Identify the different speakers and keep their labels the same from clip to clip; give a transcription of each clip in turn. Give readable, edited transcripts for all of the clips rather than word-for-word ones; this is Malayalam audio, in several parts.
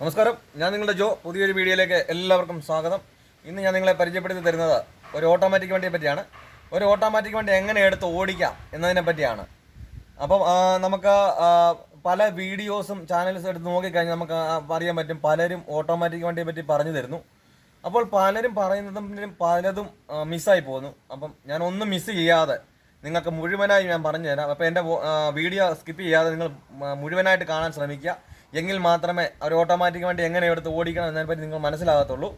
Speaker 1: നമസ്കാരം, ഞാൻ നിങ്ങളുടെ ജോ. പുതിയൊരു വീഡിയോയിലേക്ക് എല്ലാവർക്കും സ്വാഗതം. ഇന്ന് ഞാൻ നിങ്ങളെ പരിചയപ്പെടുത്തി തരുന്നത് ഒരു ഓട്ടോമാറ്റിക് വണ്ടിയെ പറ്റിയാണ്. ഒരു ഓട്ടോമാറ്റിക് വണ്ടി എങ്ങനെ എടുത്ത് ഓടിക്കാം എന്നതിനെ പറ്റിയാണ്. അപ്പം നമുക്ക് പല വീഡിയോസും ചാനൽസും എടുത്ത് നോക്കിക്കഴിഞ്ഞാൽ നമുക്ക് അറിയാൻ പറ്റും, പലരും ഓട്ടോമാറ്റിക് വണ്ടിയെ പറ്റി പറഞ്ഞു തരുന്നു. അപ്പോൾ പലരും പറയുന്നതും പലതും മിസ്സായി പോകുന്നു. അപ്പം ഞാൻ ഒന്നും മിസ് ചെയ്യാതെ നിങ്ങൾക്ക് മുഴുവനായി ഞാൻ പറഞ്ഞു തരാം. അപ്പോൾ എൻ്റെ വീഡിയോ സ്കിപ്പ് ചെയ്യാതെ നിങ്ങൾ മുഴുവനായിട്ട് കാണാൻ ശ്രമിക്കുക. എങ്കിൽ മാത്രമേ ഒരു ഓട്ടോമാറ്റിക് വണ്ടി എങ്ങനെ എടുത്ത് ഓടിക്കണം എന്നതിനെപ്പറ്റി നിങ്ങൾ മനസ്സിലാകത്തുള്ളൂ.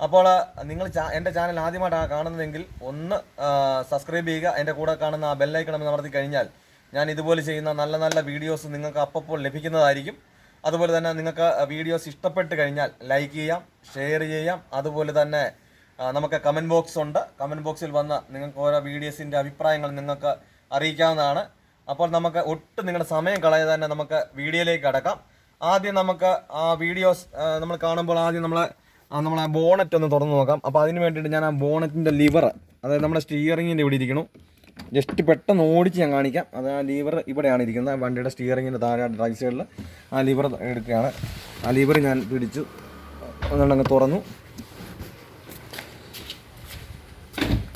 Speaker 1: അപ്പോൾ നിങ്ങൾ എൻ്റെ ചാനൽ ആദ്യമായിട്ടാണ് കാണുന്നതെങ്കിൽ ഒന്ന് സബ്സ്ക്രൈബ് ചെയ്യുക. എൻ്റെ കൂടെ കാണുന്ന ആ ബെല്ലൈക്കൺ അമർത്തി കഴിഞ്ഞാൽ ഞാൻ ഇതുപോലെ ചെയ്യുന്ന നല്ല നല്ല വീഡിയോസ് നിങ്ങൾക്ക് അപ്പോൾ ലഭിക്കുന്നതായിരിക്കും. അതുപോലെ തന്നെ നിങ്ങൾക്ക് വീഡിയോസ് ഇഷ്ടപ്പെട്ട് കഴിഞ്ഞാൽ ലൈക്ക് ചെയ്യാം, ഷെയർ ചെയ്യാം. അതുപോലെ തന്നെ നമുക്ക് കമൻറ്റ് ബോക്സ് ഉണ്ട്. കമൻറ്റ് ബോക്സിൽ വന്ന് നിങ്ങൾക്ക് ഓരോ വീഡിയോസിൻ്റെ അഭിപ്രായങ്ങൾ നിങ്ങൾക്ക് അറിയിക്കാവുന്നതാണ്. അപ്പോൾ നമുക്ക് ഒട്ടും നിങ്ങളുടെ സമയം കളയാതെ തന്നെ നമുക്ക് വീഡിയോയിലേക്ക് കടക്കാം. ആദ്യം നമുക്ക് ആ വീഡിയോസ് നമ്മൾ കാണുമ്പോൾ ആദ്യം നമ്മളെ ബോണറ്റ് ഒന്ന് തുറന്ന് നോക്കാം. അപ്പോൾ അതിന് വേണ്ടിയിട്ട് ഞാൻ ആ ബോണറ്റിൻ്റെ ലിവർ, അതായത് നമ്മുടെ സ്റ്റിയറിങ്ങിൻ്റെ ഇവിടെ ഇരിക്കണം. ജസ്റ്റ് പെട്ടെന്ന് ഓടിച്ച് ഞാൻ കാണിക്കാം. അത് ആ ലിവർ ഇവിടെയാണ് ഇരിക്കുന്നത്. വണ്ടിയുടെ സ്റ്റിയറിങ്ങിൻ്റെ താഴെ റൈറ്റ് സൈഡിൽ ആ ലിവർ എടുക്കുകയാണ്. ആ ലിവർ ഞാൻ പിടിച്ചു അങ്ങ് തുറന്നു.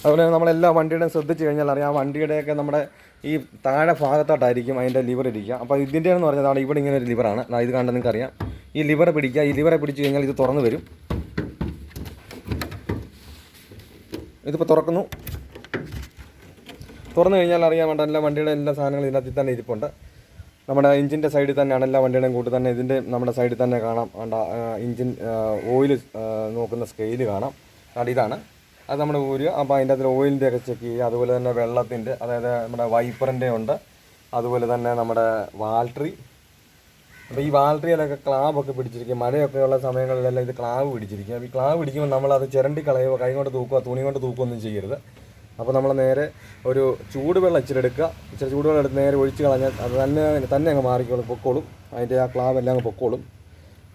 Speaker 1: അതുപോലെ നമ്മളെല്ലാ വണ്ടിയുടെയും ശ്രദ്ധിച്ച് കഴിഞ്ഞാൽ അറിയാം, വണ്ടിയുടെയൊക്കെ നമ്മുടെ ഈ താഴെ ഭാഗത്തോട്ടായിരിക്കും അതിൻ്റെ ലിവർ ഇരിക്കുക. അപ്പോൾ ഇതിൻ്റെ എന്ന് പറഞ്ഞാൽ ഇവിടെ ഇങ്ങനെ ഒരു ലിവറാണ്. ഇത് കണ്ടാൽ നിങ്ങൾക്ക് അറിയാം. ഈ ലിവർ പിടിക്കുക. ഈ ലിവറെ പിടിച്ച് കഴിഞ്ഞാൽ ഇത് തുറന്നു വരും. ഇതിപ്പോൾ തുറക്കുന്നു. തുറന്നു കഴിഞ്ഞാൽ അറിയാൻ വേണ്ട എല്ലാ വണ്ടിയുടെ എല്ലാ സാധനങ്ങളും ഇതിനകത്ത് തന്നെ ഇരിപ്പുണ്ട്. നമ്മുടെ എഞ്ചിൻ്റെ സൈഡിൽ തന്നെയാണ് എല്ലാ വണ്ടിയുടെയും കൂട്ട് തന്നെ ഇതിൻ്റെ നമ്മുടെ സൈഡിൽ തന്നെ കാണാം. എഞ്ചിൻ ഓയിൽ നോക്കുന്ന സ്കെയിൽ കാണാം. ഇതാണ് അത് നമ്മുടെ ഊരുക. അപ്പോൾ അതിൻ്റെ അതിൽ ഓയിലിൻ്റെ ഒക്കെ ചെക്ക് ചെയ്യുക. അതുപോലെ തന്നെ വെള്ളത്തിൻ്റെ, അതായത് നമ്മുടെ വൈപ്പറിൻ്റെ ഉണ്ട്. അതുപോലെ തന്നെ നമ്മുടെ വാൾട്രി. അപ്പോൾ ഈ വാൾട്രിയിലൊക്കെ ക്ലാബൊക്കെ പിടിച്ചിരിക്കും. മഴയൊക്കെ ഉള്ള സമയങ്ങളിലെല്ലാം ഇത് ക്ലാവ് പിടിച്ചിരിക്കും. അപ്പോൾ ഈ ക്ലാവ് പിടിക്കുമ്പോൾ നമ്മളത് ചിരണ്ടി കളയുക, കൈ കൊണ്ട് തൂക്കുക, തുണി കൊണ്ട് തൂക്കുകയൊന്നും ചെയ്യരുത്. അപ്പോൾ നമ്മൾ നേരെ ഒരു ചൂടുവെള്ളം ഇച്ചിരി എടുക്കുക. ഇച്ചിരി ചൂടുവെള്ളം എടുത്ത് നേരെ ഒഴിച്ച് കളഞ്ഞാൽ അത് തന്നെ അങ്ങ് മാറിക്കോളും, പൊക്കോളും. അതിൻ്റെ ആ ക്ലാവ് എല്ലാം അങ്ങ് പൊക്കോളും.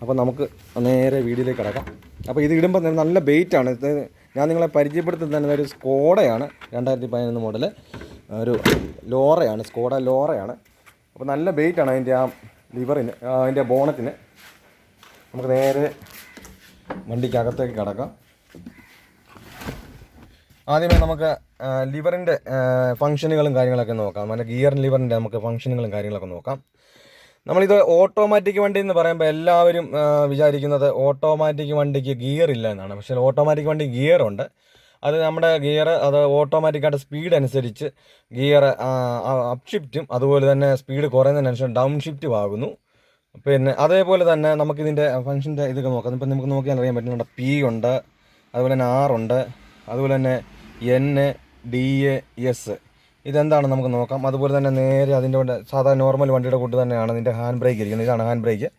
Speaker 1: അപ്പോൾ നമുക്ക് നേരെ വീഡിയോയിലേക്ക് കിടക്കാം. അപ്പോൾ ഇത് ഇടുമ്പോൾ നല്ല വെയിറ്റാണ്. ഇത് ഞാൻ നിങ്ങളെ പരിചയപ്പെടുത്തുന്നത് തന്നെ ഒരു സ്കോഡയാണ്, 2011 മോഡൽ ഒരു ലോറയാണ്, സ്കോഡ ലോറയാണ്. അപ്പോൾ നല്ല വെയിറ്റാണ് അതിൻ്റെ ആ ലിവറിന്, അതിൻ്റെ ബോണറ്റിന്. നമുക്ക് നേരെ വണ്ടിക്കകത്തേക്ക് കിടക്കാം. ആദ്യമേ നമുക്ക് ലിവറിൻ്റെ ഫംഗ്ഷനുകളും കാര്യങ്ങളൊക്കെ നോക്കാം. അങ്ങനെ ഗിയർ ലിവറിൻ്റെ നമുക്ക് ഫംഗ്ഷനുകളും കാര്യങ്ങളൊക്കെ നോക്കാം. നമ്മളിത് ഓട്ടോമാറ്റിക് വണ്ടി എന്ന് പറയുമ്പോൾ എല്ലാവരും വിചാരിക്കുന്നത് ഓട്ടോമാറ്റിക് വണ്ടിക്ക് ഗിയർ ഇല്ല എന്നാണ്. പക്ഷേ ഓട്ടോമാറ്റിക് വണ്ടി ഗിയറുണ്ട്. അത് നമ്മുടെ ഗിയർ അത് ഓട്ടോമാറ്റിക്കായിട്ട് സ്പീഡ് അനുസരിച്ച് ഗിയർ അപ്പ് ഷിഫ്റ്റും അതുപോലെ തന്നെ സ്പീഡ് കുറയുന്നതിനനുസരിച്ച് ഡൗൺ ഷിഫ്റ്റും ആകുന്നു. പിന്നെ അതേപോലെ തന്നെ നമുക്കിതിൻ്റെ ഫംഗ്ഷൻ്റെ ഇതൊക്കെ നോക്കാം. ഇപ്പം നമുക്ക് നോക്കിയാൽ അറിയാൻ പറ്റുന്നുണ്ട്. പി ഉണ്ട്, അതുപോലെ തന്നെ ആറുണ്ട്, അതുപോലെ തന്നെ NDAS. ഇതെന്താണ് നമുക്ക് നോക്കാം. അതുപോലെ തന്നെ നേരെ അതിൻ്റെ സാധാരണ നോർമൽ വണ്ടിയുടെ കൂട്ട് തന്നെയാണ് ഇതിൻ്റെ ഹാൻഡ് ബ്രേക്ക് ഇരിക്കുന്നത്. ഇതാണ് ഹാൻഡ് ബ്രേക്ക്.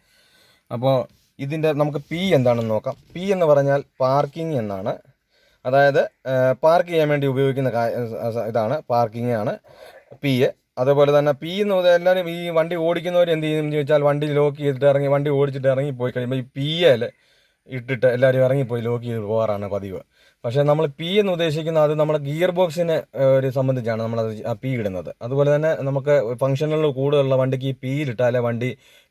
Speaker 1: അപ്പോൾ ഇതിൻ്റെ നമുക്ക് പി എന്താണെന്ന് നോക്കാം. പി എന്ന് പറഞ്ഞാൽ പാർക്കിംഗ് എന്നാണ്. അതായത് പാർക്ക് ചെയ്യാൻ വേണ്ടി ഉപയോഗിക്കുന്ന ഇതാണ്, പാർക്കിംഗ് ആണ് പി. അതുപോലെ തന്നെ പി എന്ന് പറഞ്ഞാൽ എല്ലാവരും ഈ വണ്ടി ഓടിക്കുന്നവർ എന്ത് ചെയ്യുമെന്ന് ചോദിച്ചാൽ, വണ്ടി ലോക്ക് ചെയ്തിട്ട് ഇറങ്ങി, വണ്ടി ഓടിച്ചിട്ട് ഇറങ്ങിപ്പോയി കഴിയുമ്പോൾ ഈ PL ഇട്ടിട്ട് എല്ലാവരും ഇറങ്ങിപ്പോയി ലോക്ക് ചെയ്ത് പോകാറാണ് പതിവ്. പക്ഷേ നമ്മൾ പി എന്ന് ഉദ്ദേശിക്കുന്നത് അത് നമ്മുടെ ഗിയർ ബോക്സിനെ ഒരു സംബന്ധിച്ചാണ് നമ്മളത് ആ പി ഇടുന്നത്. അതുപോലെ തന്നെ നമുക്ക് ഫംഗ്ഷനുകൾ കൂടുതലുള്ള വണ്ടിക്ക് ഈ പിയിലിട്ടാലേ വണ്ടി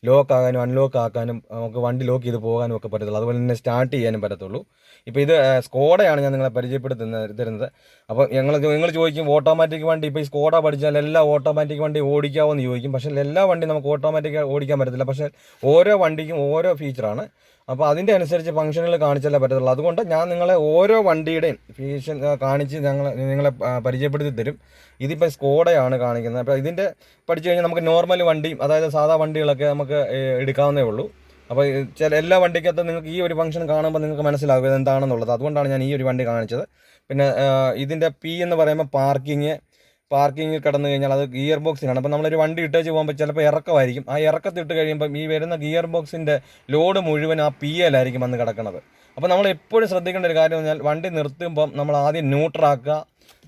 Speaker 1: ലോക്ക് ആകാനും അൺലോക്ക് ആക്കാനും നമുക്ക് വണ്ടി ലോക്ക് ചെയ്ത് പോകാനും ഒക്കെ പറ്റത്തുള്ളൂ. അതുപോലെ തന്നെ സ്റ്റാർട്ട് ചെയ്യാനും പറ്റത്തുള്ളൂ. ഇപ്പോൾ ഇത് സ്കോഡയാണ് ഞാൻ നിങ്ങളെ പരിചയപ്പെടുത്തുന്നത്. അപ്പോൾ നിങ്ങൾ ചോദിക്കും ഓട്ടോമാറ്റിക് വണ്ടി, ഇപ്പോൾ ഈ സ്കോഡ പഠിച്ചാൽ എല്ലാ ഓട്ടോമാറ്റിക് വണ്ടി ഓടിക്കാമോ എന്ന് ചോദിക്കും. പക്ഷേ എല്ലാ വണ്ടിയും നമുക്ക് ഓട്ടോമാറ്റിക് ഓടിക്കാൻ പറ്റത്തില്ല. പക്ഷേ ഓരോ വണ്ടിക്കും ഓരോ ഫീച്ചറാണ്. അപ്പോൾ അതിൻ്റെ അനുസരിച്ച് ഫംഗ്ഷനുകൾ കാണിച്ചാലേ പറ്റത്തുള്ളൂ. അതുകൊണ്ട് ഞാൻ നിങ്ങളെ ഓരോ വണ്ടിയുടെയും ഫീച്ചർ കാണിച്ച് നിങ്ങളെ പരിചയപ്പെടുത്തി തരും. ഇതിപ്പോൾ സ്കോഡയാണ് കാണിക്കുന്നത്. അപ്പോൾ ഇതിൻ്റെ പഠിച്ചു കഴിഞ്ഞാൽ നമുക്ക് നോർമൽ വണ്ടിയും, അതായത് സാധാ വണ്ടികളൊക്കെ നമുക്ക് എടുക്കാവുന്നേ ഉള്ളൂ. അപ്പോൾ എല്ലാ വണ്ടിക്കകത്ത് നിങ്ങൾക്ക് ഈ ഒരു ഫംഗ്ഷൻ കാണുമ്പോൾ നിങ്ങൾക്ക് മനസ്സിലാകും ഇതെന്താണെന്നുള്ളത്. അതുകൊണ്ടാണ് ഞാൻ ഈ ഒരു വണ്ടി കാണിച്ചത്. പിന്നെ ഇതിൻ്റെ പി എന്ന് പറയുമ്പോൾ പാർക്കിങ്ങിൽ കിടന്നു കഴിഞ്ഞാൽ അത് ഗിയർ ബോക്സിനാണ്. അപ്പോൾ നമ്മളൊരു വണ്ടി ഇട്ടേച്ച് പോകുമ്പോൾ ചിലപ്പോൾ ഇറക്കമായിരിക്കും. ആ ഇറക്കത്തിട്ട് കഴിയുമ്പം ഈ വരുന്ന ഗിയർ ബോക്സിൻ്റെ ലോഡ് മുഴുവൻ ആ PL വന്ന് കിടക്കുന്നത്. അപ്പോൾ നമ്മൾ എപ്പോഴും ശ്രദ്ധിക്കേണ്ട ഒരു കാര്യം എന്ന് പറഞ്ഞാൽ, വണ്ടി നിർത്തുമ്പം നമ്മൾ ആദ്യം ന്യൂട്രാക്കുക,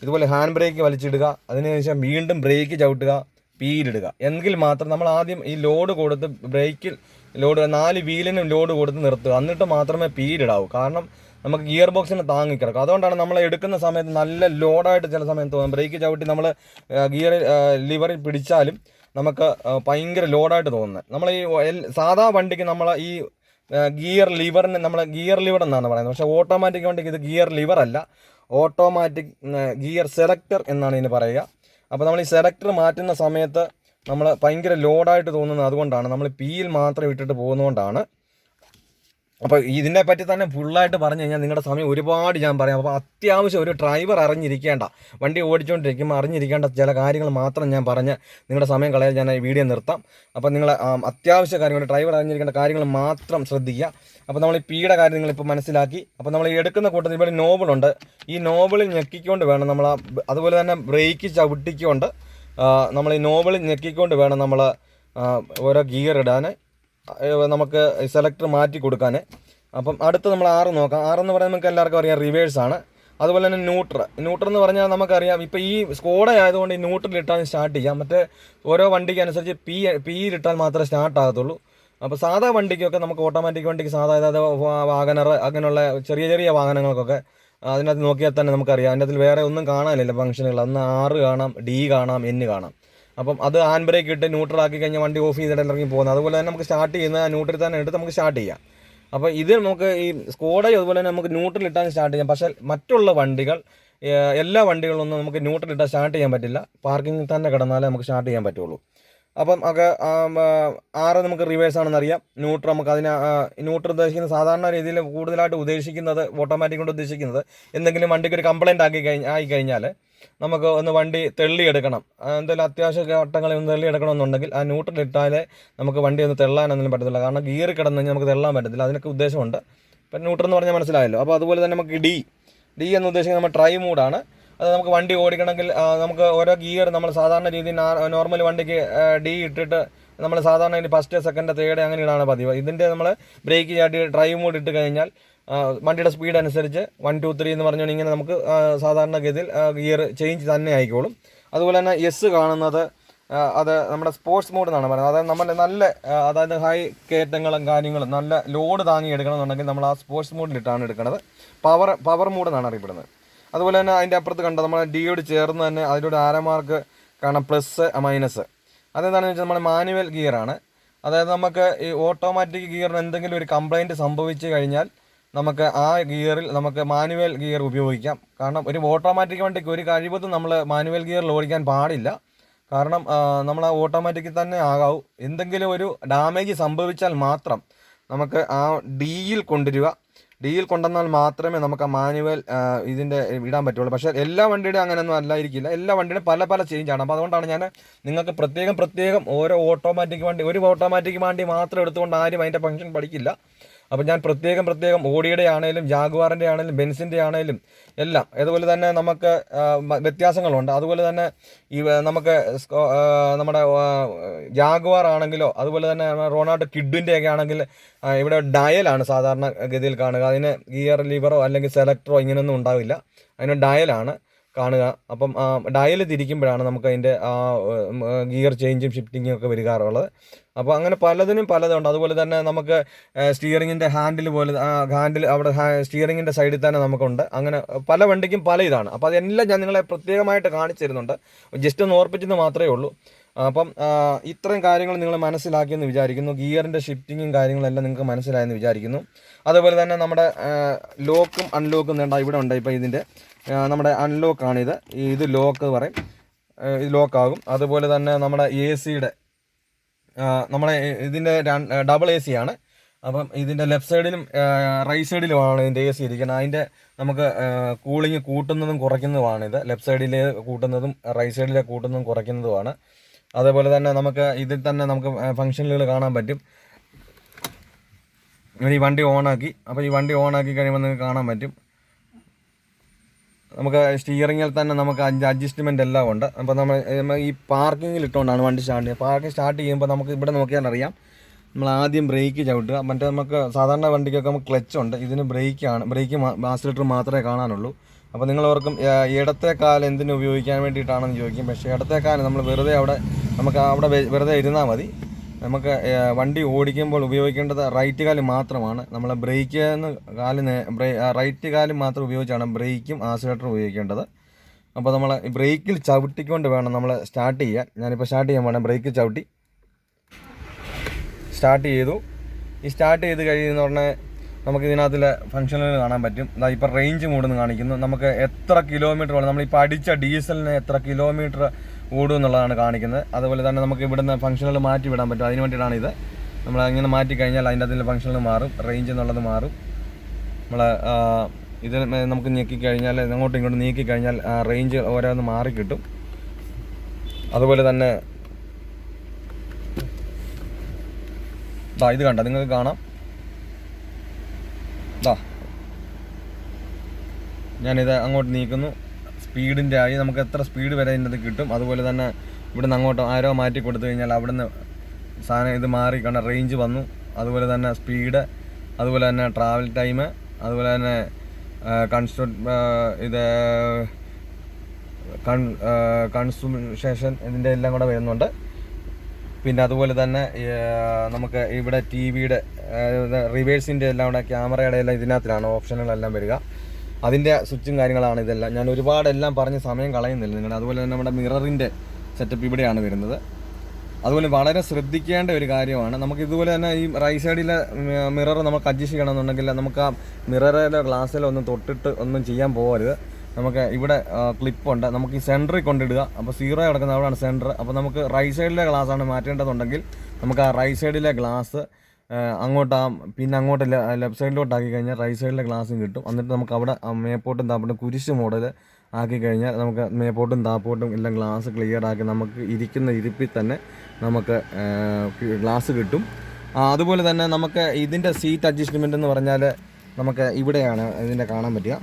Speaker 1: ഇതുപോലെ ഹാൻഡ് ബ്രേക്ക് വലിച്ചിടുക, അതിനുശേഷം വീണ്ടും ബ്രേക്ക് ചവിട്ടുക, പിയിലിടുക. എങ്കിൽ മാത്രം നമ്മൾ ആദ്യം ഈ ലോഡ് കൊടുത്ത് ബ്രേക്കിൽ ലോഡ് 4 വീലിനും ലോഡ് കൊടുത്ത് നിർത്തുക. എന്നിട്ട് മാത്രമേ പിയിലിടാവൂ. കാരണം നമുക്ക് ഗിയർ ബോക്സിന് താങ്ങിക്കിടക്കും. അതുകൊണ്ടാണ് നമ്മൾ എടുക്കുന്ന സമയത്ത് നല്ല ലോഡായിട്ട് ചില സമയത്ത് തോന്നും. ബ്രേക്ക് ചവിട്ടി നമ്മൾ ലിവറിൽ പിടിച്ചാലും നമുക്ക് ഭയങ്കര ലോഡായിട്ട് തോന്നുന്നത്. നമ്മൾ ഈ സാധാ വണ്ടിക്ക് നമ്മൾ ഈ ഗിയർ ലിവറിന് നമ്മൾ ഗിയർ ലിവർ എന്നാണ് പറയുന്നത്. പക്ഷേ ഓട്ടോമാറ്റിക് വണ്ടിക്ക് ഇത് ഗിയർ ലിവർ അല്ല, ഓട്ടോമാറ്റിക് ഗിയർ സെലക്ടർ എന്നാണ് ഇതിന് പറയുക. അപ്പോൾ നമ്മൾ ഈ സെലക്ടർ മാറ്റുന്ന സമയത്ത് നമ്മൾ ഭയങ്കര ലോഡായിട്ട് തോന്നുന്നത് അതുകൊണ്ടാണ്, നമ്മൾ പിയിൽ മാത്രം ഇട്ടിട്ട് പോകുന്നതുകൊണ്ടാണ്. അപ്പോൾ ഇതിനെ പറ്റി തന്നെ ഫുള്ളായിട്ട് പറഞ്ഞു കഴിഞ്ഞാൽ നിങ്ങളുടെ സമയം ഒരുപാട് ഞാൻ പറയാം. അപ്പോൾ അത്യാവശ്യം ഒരു ഡ്രൈവർ അറിഞ്ഞിരിക്കേണ്ട, വണ്ടി ഓടിച്ചുകൊണ്ടിരിക്കുമ്പോൾ അറിഞ്ഞിരിക്കേണ്ട ചില കാര്യങ്ങൾ മാത്രം ഞാൻ പറഞ്ഞ് നിങ്ങളുടെ സമയം കളയാൻ ഞാൻ ഈ വീഡിയോ നിർത്താം. അപ്പോൾ നിങ്ങൾ അത്യാവശ്യ കാര്യങ്ങൾ, ഡ്രൈവർ അറിഞ്ഞിരിക്കേണ്ട കാര്യങ്ങൾ മാത്രം ശ്രദ്ധിക്കുക. അപ്പോൾ നമ്മൾ ഈ പിയുടെ കാര്യം നിങ്ങളിപ്പോൾ മനസ്സിലാക്കി. അപ്പോൾ നമ്മൾ എടുക്കുന്ന കൂട്ടത്തിൽ ഇവിടെ നോബിളുണ്ട്, ഈ നോബിളിൽ ഞെക്കിക്കൊണ്ട് വേണം നമ്മൾ, അതുപോലെ തന്നെ ബ്രേക്ക് ചവിട്ടിക്കൊണ്ട് നമ്മൾ ഈ നോബിളിൽ ഞെക്കിക്കൊണ്ട് വേണം നമ്മൾ ഓരോ ഗിയർ ഇടാൻ, നമുക്ക് സെലക്ടർ മാറ്റി കൊടുക്കാൻ. അപ്പം അടുത്ത് നമ്മൾ 6 നോക്കാം. 6 എന്ന് പറയുന്നത് നമുക്ക് എല്ലാവർക്കും അറിയാം റിവേഴ്സാണ്. അതുപോലെ തന്നെ ന്യൂട്രൽ എന്ന് പറഞ്ഞാൽ നമുക്കറിയാം, ഇപ്പോൾ ഈ സ്കോഡ ആയതുകൊണ്ട് ഈ ന്യൂട്രൽ ഇട്ടാൽ സ്റ്റാർട്ട് ചെയ്യാം. മറ്റേ ഓരോ വണ്ടിക്ക് അനുസരിച്ച് പിയിലിട്ടാൽ മാത്രമേ സ്റ്റാർട്ട് ആകത്തുള്ളൂ. അപ്പോൾ സാധാ വണ്ടിക്കൊക്കെ നമുക്ക് ഓട്ടോമാറ്റിക് വണ്ടിക്ക് അതായത് വാഗനർ അങ്ങനെയുള്ള ചെറിയ ചെറിയ വാഹനങ്ങൾക്കൊക്കെ അതിനകത്ത് നോക്കിയാൽ തന്നെ നമുക്കറിയാം, അതിൻ്റെ അതിൽ വേറെ ഒന്നും കാണാനില്ല ഫംഗ്ഷനുകൾ. അന്ന് 6 കാണാം, D കാണാം, N കാണാം. അപ്പം അത് ഹാൻഡ് ബ്രേക്ക് ഇട്ട് ന്യൂട്രൽ ആക്കി കഴിഞ്ഞാൽ വണ്ടി ഓഫ് ചെയ്തിട്ട് ഇറങ്ങി പോകുന്നത്. അതുപോലെ തന്നെ നമുക്ക് സ്റ്റാർട്ട് ചെയ്യുന്ന ന്യൂട്രൽ തന്നെ എടുത്ത് നമുക്ക് സ്റ്റാർട്ട് ചെയ്യാം. അപ്പോൾ ഇത് നമുക്ക് ഈ സ്കോഡയും അതുപോലെ തന്നെ നമുക്ക് ന്യൂട്രൽ ഇട്ടാൽ സ്റ്റാർട്ട് ചെയ്യാം. പക്ഷേ മറ്റുള്ള വണ്ടികൾ, എല്ലാ വണ്ടികളൊന്നും നമുക്ക് ന്യൂട്രൽ ഇട്ടാൽ സ്റ്റാർട്ട് ചെയ്യാൻ പറ്റില്ല, പാർക്കിങ്ങിൽ തന്നെ കിടന്നാലേ നമുക്ക് സ്റ്റാർട്ട് ചെയ്യാൻ പറ്റുള്ളൂ. അപ്പം ഒക്കെ 6 നമുക്ക് റിവേഴ്സാണെന്ന് അറിയാം. ന്യൂട്രൽ നമുക്ക് ന്യൂട്രൽ ഉദ്ദേശിക്കുന്നത് സാധാരണ രീതിയിൽ കൂടുതലായിട്ട് ഉദ്ദേശിക്കുന്നത്, ഓട്ടോമാറ്റിക് കൊണ്ട് ഉദ്ദേശിക്കുന്നത് എന്തെങ്കിലും വണ്ടിക്ക് ഒരു കംപ്ലയിൻ്റ് ആയി കഴിഞ്ഞാൽ നമുക്ക് ഒന്ന് വണ്ടി തെള്ളിയെടുക്കണം, എന്തെങ്കിലും അത്യാവശ്യ ഘട്ടങ്ങളിൽ ഒന്ന് തെള്ളിയെടുക്കണമെന്നുണ്ടെങ്കിൽ ആ ന്യൂട്രൽ ഇട്ടാലേ നമുക്ക് വണ്ടി ഒന്ന് തെള്ളാനൊന്നും പറ്റത്തില്ല. കാരണം ഗിയർ കിടന്നു കഴിഞ്ഞാൽ നമുക്ക് തെള്ളാൻ പറ്റത്തില്ല. അതിനൊക്കെ ഉദ്ദേശമുണ്ട്. ഇപ്പം ന്യൂട്രൽ എന്ന് പറഞ്ഞാൽ മനസ്സിലായല്ലോ. അപ്പോൾ അതുപോലെ തന്നെ നമുക്ക് ഡി എന്ന് ഉദ്ദേശിക്കുന്നത് നമ്മൾ ട്രൈ മൂഡാണ്. അത് നമുക്ക് വണ്ടി ഓടിക്കണമെങ്കിൽ നമുക്ക് ഓരോ ഗിയർ നമ്മൾ സാധാരണ രീതിയിൽ നോർമൽ വണ്ടിക്ക് D ഇട്ടിട്ട് നമ്മൾ സാധാരണ ഫസ്റ്റ് സെക്കൻഡ് തേർഡ് അങ്ങനെ ഇടാണ് പതിവ്. ഇതിൻ്റെ നമ്മൾ ബ്രേക്ക് ചാട്ടി ഡ്രൈവ് മോഡ് ഇട്ട് കഴിഞ്ഞാൽ വണ്ടിയുടെ സ്പീഡ് അനുസരിച്ച് 1 2 3 എന്ന് പറഞ്ഞാൽ ഇങ്ങനെ നമുക്ക് സാധാരണഗതിയിൽ ഗിയർ ചേഞ്ച് തന്നെ ആയിക്കോളും. അതുപോലെ തന്നെ എസ് കാണുന്നത് അത് നമ്മുടെ സ്പോർട്സ് മോഡ് എന്നാണ് പറയുന്നത്. അതായത് നമ്മൾ അതായത് ഹൈ കയറ്റങ്ങളും കാര്യങ്ങളും നല്ല ലോഡ് താങ്ങി എടുക്കണമെന്നുണ്ടെങ്കിൽ നമ്മൾ ആ സ്പോർട്സ് മോഡിലിട്ടാണ് എടുക്കുന്നത്. പവർ മോഡ് എന്നാണ് അറിയപ്പെടുന്നത്. അതുപോലെ തന്നെ അതിൻ്റെ അപ്പുറത്ത് കണ്ട നമ്മൾ ഡിയോട് ചേർന്ന് തന്നെ അതിലൂടെ ആരമാർക്ക് കാണാം, പ്ലസ് മൈനസ്. അതെന്താണെന്ന് വെച്ചാൽ നമ്മുടെ മാനുവൽ ഗിയറാണ്. അതായത് നമുക്ക് ഈ ഓട്ടോമാറ്റിക് ഗിയറിന് എന്തെങ്കിലും ഒരു കംപ്ലൈൻറ്റ് സംഭവിച്ചു കഴിഞ്ഞാൽ നമുക്ക് ആ ഗിയറിൽ നമുക്ക് മാനുവൽ ഗിയർ ഉപയോഗിക്കാം. കാരണം ഒരു ഓട്ടോമാറ്റിക് വണ്ടിക്ക് ഒരു കഴിവതും നമ്മൾ മാനുവൽ ഗിയറിൽ ഓടിക്കാൻ പാടില്ല. കാരണം നമ്മൾ ആ ഓട്ടോമാറ്റിക്കിൽ തന്നെ ആകാവൂ. എന്തെങ്കിലും ഒരു ഡാമേജ് സംഭവിച്ചാൽ മാത്രം നമുക്ക് ആ ഡിയിൽ കൊണ്ടുവന്നാൽ മാത്രമേ നമുക്ക് ആ മാനുവൽ ഇതിൻ്റെ ഇടാൻ പറ്റുള്ളൂ. പക്ഷേ എല്ലാ വണ്ടിയുടെയും അങ്ങനെയൊന്നും അല്ലായിരിക്കില്ല. എല്ലാ വണ്ടിയുടെയും പല ചേഞ്ചാണ്. അപ്പോൾ അതുകൊണ്ടാണ് ഞാൻ നിങ്ങൾക്ക് പ്രത്യേകം ഓരോ ഒരു ഓട്ടോമാറ്റിക് വണ്ടി മാത്രം എടുത്തുകൊണ്ട് ആരും അതിൻ്റെ ഫംഗ്ഷൻ പഠിക്കില്ല. അപ്പോൾ ഞാൻ പ്രത്യേകം ഓഡിയുടെ ആണെങ്കിലും ജാഗ്വാറിൻ്റെ ആണെങ്കിലും ബെൻസിൻ്റെ ആണെങ്കിലും എല്ലാം. അതുപോലെ തന്നെ നമുക്ക് വ്യത്യാസങ്ങളുണ്ട്. അതുപോലെ തന്നെ നമുക്ക് നമ്മുടെ ജാഗ്വാർ ആണെങ്കിലോ അതുപോലെ തന്നെ റോണാൾഡോ കിഡ്വിൻ്റെ ഒക്കെ ആണെങ്കിൽ ഇവിടെ ഡയലാണ് സാധാരണ ഗതിയിൽ കാണുക. അതിന് ഗിയർ ലിവറോ അല്ലെങ്കിൽ സെലക്ടറോ ഇങ്ങനെയൊന്നും ഉണ്ടാവില്ല, അതിന് ഡയലാണ് കാണുക. അപ്പം ഡയൽ തിരിക്കുമ്പോഴാണ് നമുക്ക് അതിൻ്റെ ഗിയർ ചേഞ്ചും ഷിഫ്റ്റിങ്ങും ഒക്കെ വരികാറുള്ളത്. അപ്പോൾ അങ്ങനെ പലതുണ്ട്. അതുപോലെ തന്നെ നമുക്ക് സ്റ്റിയറിങ്ങിൻ്റെ ഹാൻഡിൽ അവിടെ സ്റ്റിയറിങ്ങിൻ്റെ സൈഡിൽ തന്നെ നമുക്കുണ്ട്. അങ്ങനെ പല വണ്ടിക്കും പല ഇതാണ്. അപ്പോൾ അതെല്ലാം ഞാൻ നിങ്ങളെ പ്രത്യേകമായിട്ട് കാണിച്ചു തരുന്നുണ്ട്. ജസ്റ്റ് ഒന്ന് ഓർപ്പിച്ചെന്ന് മാത്രമേ ഉള്ളൂ. അപ്പം ഇത്രയും കാര്യങ്ങൾ നിങ്ങൾ മനസ്സിലാക്കിയെന്ന് വിചാരിക്കുന്നു. ഗിയറിൻ്റെ ഷിഫ്റ്റിങ്ങും കാര്യങ്ങളെല്ലാം നിങ്ങൾക്ക് മനസ്സിലായെന്ന് വിചാരിക്കുന്നു. അതുപോലെ തന്നെ നമ്മുടെ ലോക്കും അൺലോക്കും വേണ്ട ഇവിടെ ഉണ്ട്. ഇപ്പോൾ ഇതിൻ്റെ നമ്മുടെ അൺലോക്കാണിത്. ഇത് ലോക്ക് പറയും, ഇത് ലോക്കാകും. അതുപോലെ തന്നെ നമ്മുടെ AC നമ്മുടെ ഇതിൻ്റെ ഡബിൾ AC ആണ്. അപ്പം ഇതിൻ്റെ ലെഫ്റ്റ് സൈഡിലും റൈറ്റ് സൈഡിലുമാണ് ഇതിൻ്റെ AC ഇരിക്കുന്നത്. അതിൻ്റെ നമുക്ക് കൂളിങ് കൂട്ടുന്നതും കുറയ്ക്കുന്നതുമാണിത്. ലെഫ്റ്റ് സൈഡിൽ കൂട്ടുന്നതും റൈറ്റ് സൈഡിൽ കൂട്ടുന്നതും കുറയ്ക്കുന്നതുമാണ്. അതേപോലെ തന്നെ നമുക്ക് ഇതിൽ തന്നെ നമുക്ക് ഫംഗ്ഷനുകൾ കാണാൻ പറ്റും. ഈ വണ്ടി ഓണാക്കി, അപ്പോൾ ഈ വണ്ടി ഓണാക്കി കഴിയുമ്പോൾ നിങ്ങൾക്ക് കാണാൻ പറ്റും നമുക്ക് സ്റ്റിയറിങ്ങിൽ തന്നെ നമുക്ക് 5 അഡ്ജസ്റ്റ്മെൻ്റ് എല്ലാം ഉണ്ട്. അപ്പോൾ നമ്മൾ ഈ പാർക്കിങ്ങിൽ ഇട്ടുകൊണ്ടാണ് വണ്ടി സ്റ്റാർട്ട് ചെയ്യുക. പാർക്കിംഗ് സ്റ്റാർട്ട് ചെയ്യുമ്പോൾ നമുക്ക് ഇവിടെ നോക്കിയാൽ അറിയാം, നമ്മൾ ആദ്യം ബ്രേക്ക് ചവിട്ടുക. മറ്റേ നമുക്ക് സാധാരണ വണ്ടിക്കൊക്കെ നമുക്ക് ക്ലച്ച് ഉണ്ട്, ഇതിന് ബ്രേക്ക് ആക്സിലേറ്റർ മാത്രമേ കാണാനുള്ളൂ. അപ്പോൾ നിങ്ങൾ ഓർക്കും ഇടത്തെ കാല് എന്തിനു ഉപയോഗിക്കാൻ വേണ്ടിയിട്ടാണെന്ന് ചോദിക്കും. പക്ഷേ ഇടത്തെ കാല് നമ്മൾ നമുക്ക് അവിടെ വെറുതെ ഇരുന്നാൽ മതി. നമുക്ക് വണ്ടി ഓടിക്കുമ്പോൾ ഉപയോഗിക്കേണ്ടത് റൈറ്റ് കാല് മാത്രമാണ്. നമ്മൾ റൈറ്റ് കാല് മാത്രം ഉപയോഗിച്ചാണ് ബ്രേക്കും ആക്സിലേറ്ററും ഉപയോഗിക്കേണ്ടത്. അപ്പോൾ നമ്മൾ ബ്രേക്കിൽ ചവിട്ടിക്കൊണ്ട് വേണം നമ്മൾ സ്റ്റാർട്ട് ചെയ്യാൻ. ഞാനിപ്പോൾ സ്റ്റാർട്ട് ചെയ്യാൻ വേണം. ബ്രേക്കിൽ ചവിട്ടി സ്റ്റാർട്ട് ചെയ്തു. ഈ സ്റ്റാർട്ട് ചെയ്ത് കഴിയുന്ന ഉടനെ നമുക്ക് ഇതിനകത്തിലെ ഫംഗ്ഷനുകൾ കാണാൻ പറ്റും. ഇപ്പോൾ റേഞ്ച് മൂടുന്ന് കാണിക്കുന്നു. നമുക്ക് എത്ര കിലോമീറ്റർ വേണം, നമ്മളിപ്പോൾ അടിച്ച ഡീസലിന് എത്ര കിലോമീറ്റർ ഓടും എന്നുള്ളതാണ് കാണിക്കുന്നത്. അതുപോലെ തന്നെ നമുക്ക് ഇവിടുന്ന് ഫംഗ്ഷനുകൾ മാറ്റി വിടാൻ പറ്റും. അതിന് വേണ്ടിയിട്ടാണ് ഇത്. നമ്മൾ അങ്ങനെ മാറ്റി കഴിഞ്ഞാൽ അതിൻ്റെ അതിലെ ഫംഗ്ഷനുകൾ മാറും, റേഞ്ച് എന്നുള്ളത് മാറും. നമ്മൾ ഇത് നമുക്ക് നീക്കിക്കഴിഞ്ഞാൽ അങ്ങോട്ടും ഇങ്ങോട്ടും നീക്കിക്കഴിഞ്ഞാൽ റേഞ്ച് ഓരോന്ന് മാറി കിട്ടും. അതുപോലെ തന്നെ ഇത് കണ്ട നിങ്ങൾക്ക് കാണാം. ഞാനിത് അങ്ങോട്ട് നീക്കുന്നു, സ്പീഡിൻ്റെ ആയി നമുക്ക് എത്ര സ്പീഡ് വരെ ഇതിൻ്റെ കിട്ടും. അതുപോലെ തന്നെ ഇവിടുന്ന് അങ്ങോട്ട് ആരോ മാറ്റി കൊടുത്തു കഴിഞ്ഞാൽ അവിടുന്ന് സാധനം ഇത് മാറി കണ്ട റേഞ്ച് വന്നു. അതുപോലെ തന്നെ സ്പീഡ്, അതുപോലെ തന്നെ ട്രാവൽ ടൈം, അതുപോലെ തന്നെ ഇത് കൺസ്യൂമേഷൻ ഇതിൻ്റെ എല്ലാം കൂടെ വരുന്നുണ്ട്. പിന്നെ അതുപോലെ തന്നെ നമുക്ക് ഇവിടെ ടി വിയുടെ റിവേഴ്സിൻ്റെ എല്ലാം കൂടെ ക്യാമറയുടെ എല്ലാം ഇതിനകത്തിലാണ് ഓപ്ഷനുകളെല്ലാം വരിക. അതിൻ്റെ സ്വിച്ചും കാര്യങ്ങളാണ് ഇതെല്ലാം. ഞാൻ ഒരുപാടെല്ലാം പറഞ്ഞ് സമയം കളയുന്നില്ല നിങ്ങൾ. അതുപോലെ തന്നെ നമ്മുടെ മിററിൻ്റെ സെറ്റപ്പ് ഇവിടെയാണ് വരുന്നത്. അതുപോലെ വളരെ ശ്രദ്ധിക്കേണ്ട ഒരു കാര്യമാണ്, നമുക്ക് ഇതുപോലെ തന്നെ ഈ റൈറ്റ് സൈഡിലെ മിറർ നമുക്ക് അഡ്ജസ്റ്റ് ചെയ്യണമെന്നുണ്ടെങ്കിൽ നമുക്ക് ആ മിററിലെ ഗ്ലാസ്സിലൊന്നും തൊട്ടിട്ട് ഒന്നും ചെയ്യാൻ പോകരുത്. നമുക്ക് ഇവിടെ ക്ലിപ്പുണ്ട്, നമുക്ക് ഈ സെൻറ്ററിൽ കൊണ്ടിടുക. അപ്പോൾ 0 കിടക്കുന്ന അവിടെയാണ് സെൻറ്റർ. അപ്പോൾ നമുക്ക് റൈറ്റ് സൈഡിലെ ഗ്ലാസ്സാണ് മാറ്റേണ്ടതുണ്ടെങ്കിൽ നമുക്ക് ആ റൈറ്റ് സൈഡിലെ ഗ്ലാസ് പിന്നെ അങ്ങോട്ട് ലെഫ്റ്റ് സൈഡിലോട്ടാക്കി കഴിഞ്ഞാൽ റൈറ്റ് സൈഡിലെ ഗ്ലാസ്സും കിട്ടും. എന്നിട്ട് നമുക്ക് അവിടെ മേപ്പോട്ടും താപ്പോട്ടും കുരിശ് മോഡൽ ആക്കി കഴിഞ്ഞാൽ നമുക്ക് മേപ്പോട്ടും താപ്പോട്ടും എല്ലാം ഗ്ലാസ് ക്ലിയർ ആക്കി നമുക്ക് ഇരിക്കുന്ന ഇരിപ്പിൽ തന്നെ നമുക്ക് ഗ്ലാസ് കിട്ടും. അതുപോലെ തന്നെ നമുക്ക് ഇതിൻ്റെ സീറ്റ് അഡ്ജസ്റ്റ്മെൻ്റ് എന്ന് പറഞ്ഞാൽ നമുക്ക് ഇവിടെയാണ് ഇതിൻ്റെ കാണാൻ പറ്റുക.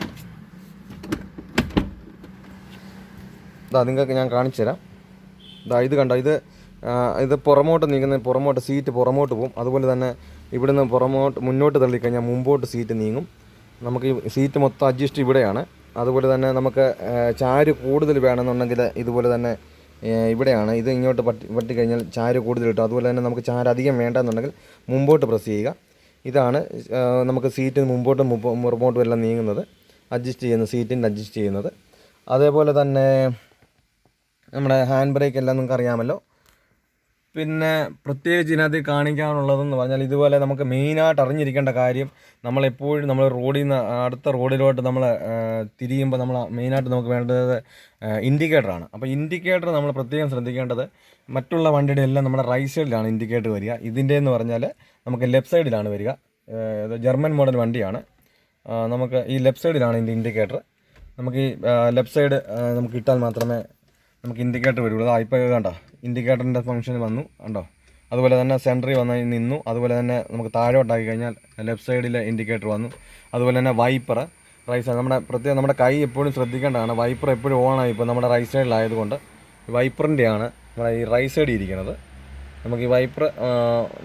Speaker 1: നിങ്ങൾക്ക് ഞാൻ കാണിച്ചു തരാം. ഇത് കണ്ടോ, ഇത് പുറമോട്ട് നീങ്ങുന്ന പുറമോട്ട് സീറ്റ് പുറമോട്ട് പോകും. അതുപോലെ തന്നെ ഇവിടുന്ന് മുന്നോട്ട് തള്ളിക്കഴിഞ്ഞാൽ മുമ്പോട്ട് സീറ്റ് നീങ്ങും. നമുക്ക് ഈ സീറ്റ് മൊത്തം അഡ്ജസ്റ്റ് ഇവിടെയാണ്. അതുപോലെ തന്നെ നമുക്ക് ചാര് കൂടുതൽ വേണമെന്നുണ്ടെങ്കിൽ ഇതുപോലെ തന്നെ ഇവിടെയാണ്. ഇത് ഇങ്ങോട്ട് പറ്റി കഴിഞ്ഞാൽ ചാര് കൂടുതൽ കിട്ടും. അതുപോലെ തന്നെ നമുക്ക് ചാര് അധികം വേണ്ടെന്നുണ്ടെങ്കിൽ മുമ്പോട്ട് പ്രസ് ചെയ്യുക. ഇതാണ് നമുക്ക് സീറ്റ് മുമ്പോട്ടും പുറമോട്ടും എല്ലാം നീങ്ങുന്നത്, സീറ്റിൻ്റെ അഡ്ജസ്റ്റ് ചെയ്യുന്നത്. അതേപോലെ തന്നെ നമ്മുടെ ഹാൻഡ് ബ്രേക്ക് എല്ലാം നിങ്ങൾക്ക് അറിയാമല്ലോ. പിന്നെ പ്രത്യേകിച്ച് ഇതിനകത്ത് കാണിക്കാനുള്ളതെന്ന് പറഞ്ഞാൽ ഇതുപോലെ നമുക്ക് മെയിനായിട്ട് അറിഞ്ഞിരിക്കേണ്ട കാര്യം, നമ്മളെപ്പോഴും നമ്മൾ റോഡിൽ നിന്ന് അടുത്ത റോഡിലോട്ട് നമ്മൾ തിരിയുമ്പോൾ നമ്മൾ മെയിനായിട്ട് നമുക്ക് വേണ്ടത് ഇൻഡിക്കേറ്ററാണ്. അപ്പോൾ ഇൻഡിക്കേറ്റർ നമ്മൾ പ്രത്യേകം ശ്രദ്ധിക്കേണ്ടത്, മറ്റുള്ള വണ്ടിയുടെ എല്ലാം നമ്മുടെ റൈറ്റ് സൈഡിലാണ് ഇൻഡിക്കേറ്റർ വരിക. ഇതിൻ്റെ എന്ന് പറഞ്ഞാൽ നമുക്ക് ലെഫ്റ്റ് സൈഡിലാണ് വരിക. ജർമ്മൻ മോഡൽ വണ്ടിയാണ്. നമുക്ക് ഈ ലെഫ്റ്റ് സൈഡിലാണ് ഇതിൻ്റെ ഇൻഡിക്കേറ്റർ. നമുക്ക് ഈ ലെഫ്റ്റ് സൈഡ് നമുക്ക് ഇട്ടാൽ മാത്രമേ നമുക്ക് ഇൻഡിക്കേറ്റർ വരുള്ളൂ. ഇപ്പോൾ കണ്ടോ ഇൻഡിക്കേറ്ററിൻ്റെ ഫംഗ്ഷൻ വന്നു കണ്ടോ. അതുപോലെ തന്നെ സെൻറ്ററിൽ വന്ന് നിന്നു. അതുപോലെ തന്നെ നമുക്ക് താഴോട്ടാക്കി കഴിഞ്ഞാൽ ലെഫ്റ്റ് സൈഡിലെ ഇൻഡിക്കേറ്റർ വന്നു. അതുപോലെ തന്നെ വൈപ്പർ റൈറ്റ് സൈഡ് നമ്മുടെ കൈ എപ്പോഴും ശ്രദ്ധിക്കേണ്ടതാണ്. വൈപ്പർ എപ്പോഴും ഓണായി. ഇപ്പോൾ നമ്മുടെ റൈറ്റ് സൈഡിലായതുകൊണ്ട് വൈപ്പറിൻ്റെയാണ് നമ്മുടെ ഈ റൈറ്റ് സൈഡിൽ ഇരിക്കുന്നത്. നമുക്ക് ഈ വൈപ്പർ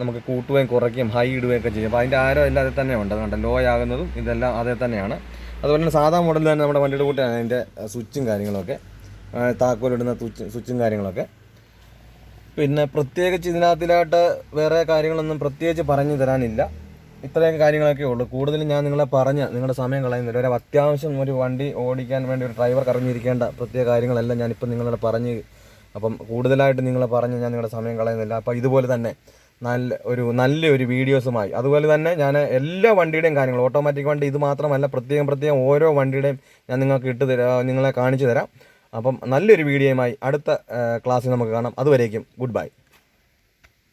Speaker 1: നമുക്ക് കൂട്ടുകയും കുറയ്ക്കുകയും ഹൈ ഇടുകയൊക്കെ ചെയ്യും. അപ്പോൾ അതിൻ്റെ ആരോ എല്ലാം അതിൽ തന്നെ ഉണ്ട്. കണ്ടോ ലോ ആകുന്നതും ഇതെല്ലാം അതേ തന്നെയാണ്. അതുപോലെ തന്നെ സാധാ മോഡലിൽ തന്നെ നമ്മുടെ വണ്ടിയുടെ കൂട്ടാണ് അതിൻ്റെ സ്വിച്ചും കാര്യങ്ങളൊക്കെ, താക്കോലിടുന്ന സ്വിച്ചും കാര്യങ്ങളൊക്കെ. പിന്നെ പ്രത്യേകിച്ച് ഇതിനകത്തിലായിട്ട് വേറെ കാര്യങ്ങളൊന്നും പ്രത്യേകിച്ച് പറഞ്ഞു തരാനില്ല. ഇത്രയൊക്കെ കാര്യങ്ങളൊക്കെ ഉള്ളൂ. കൂടുതലും ഞാൻ നിങ്ങളുടെ സമയം കളയുന്നില്ല. ഒരു അത്യാവശ്യം ഒരു വണ്ടി ഓടിക്കാൻ വേണ്ടി ഒരു ഡ്രൈവർക്ക് അറിഞ്ഞിരിക്കേണ്ട പ്രത്യേക കാര്യങ്ങളെല്ലാം ഞാനിപ്പോൾ നിങ്ങളോട് പറഞ്ഞ്, അപ്പം കൂടുതലായിട്ട് ഞാൻ നിങ്ങളുടെ സമയം കളയുന്നില്ല. അപ്പോൾ ഇതുപോലെ തന്നെ നല്ലൊരു വീഡിയോസുമായി, അതുപോലെ തന്നെ ഞാൻ എല്ലാ വണ്ടിയുടെയും കാര്യങ്ങൾ, ഓട്ടോമാറ്റിക് വണ്ടി ഇത് മാത്രമല്ല, പ്രത്യേകം ഓരോ വണ്ടിയുടെയും ഞാൻ നിങ്ങൾക്ക് നിങ്ങളെ കാണിച്ചു തരാം. അപ്പം നല്ലൊരു വീഡിയോയുമായി അടുത്ത ക്ലാസ്സിൽ നമുക്ക് കാണാം. അതുവരേക്കും ഗുഡ് ബൈ.